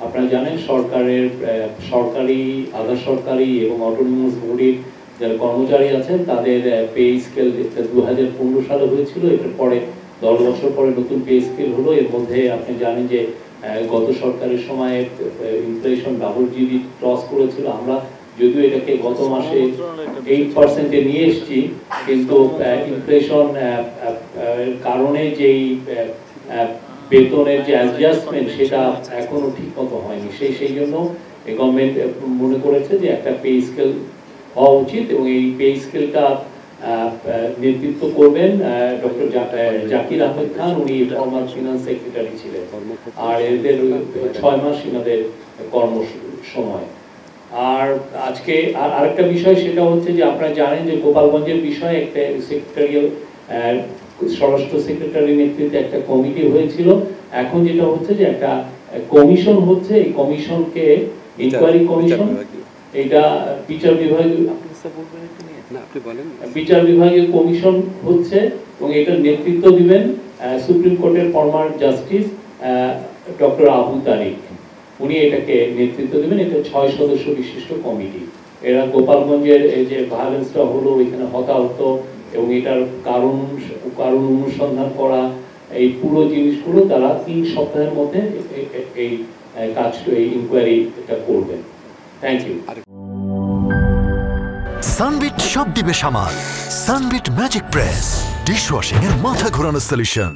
আপনারা জানেন সরকারি, আধা সরকারি এবং অটোনোমাস বডির যারা কর্মচারী আছেন তাদের পে স্কেল 2015 সালে হয়েছিল। এটার পরে 10 বছর পরে নতুন পে স্কেল হলো। এর মধ্যে আপনি জানেন যে গত সরকারের সময়ে ইনফ্লেশন ডাবল ডিজিট ক্রস করেছিল। আমরা যদিও এটাকে গত মাসে 8% নিয়ে এসেছি, কিন্তু ইনফ্লেশন কারণে যেই বেতনের যে অ্যাডজাস্টমেন্ট সেটা এখনো ঠিক মতো হয়নি। সেই জন্য গভর্নমেন্ট মনে করেছে যে একটা পে স্কেল হওয়া উচিত, এবং এই পে স্কেলটা নেতৃত্ব করবেন ডক্টর জাকির আহমেদ খান। উনি ফর্মার ফিনান্স সেক্রেটারি ছিলেন, আর এদের 6 মাস এনাদের কর্ম সময়। আর আজকে আরেকটা বিষয় সেটা হচ্ছে যে আপনারা জানেন যে গোপালগঞ্জের বিষয়ে একটা সেক্রেটারিয়াল স্বরাষ্ট্র সেক্রেটারি নেতৃত্বে একটা কমিটি হয়েছিল। এখন যেটা হচ্ছে যে একটা কমিশন হচ্ছে, এই কমিশনকে ইনকোয়ারি কমিশন, এটা বিচার বিভাগীয় কমিশন হচ্ছে, এবং এটার নেতৃত্ব দিবেন সুপ্রিম কোর্টের ফর্মার জাস্টিস ডক্টর আবু তারিক। উনি এটাকে নেতৃত্ব দিবেন। এটা 6 সদস্য বিশিষ্ট কমিটি। এরা গোপালগঞ্জের এই যে ভায়োলেন্সটা হলো, এখানে হতাহত এবং এটার কারণ অনুসন্ধান করা, এই পুরো জিনিসগুলো তারা 3 সপ্তাহের মধ্যে এই কাজটা, এই ইনকোয়ারি এটা করবেন। Thank you. সানবিট সব দিবে সামাল। সানবিট ম্যাজিক প্রেস ডিশওয়াশিং এর মাথা ঘোরানো সলিউশন।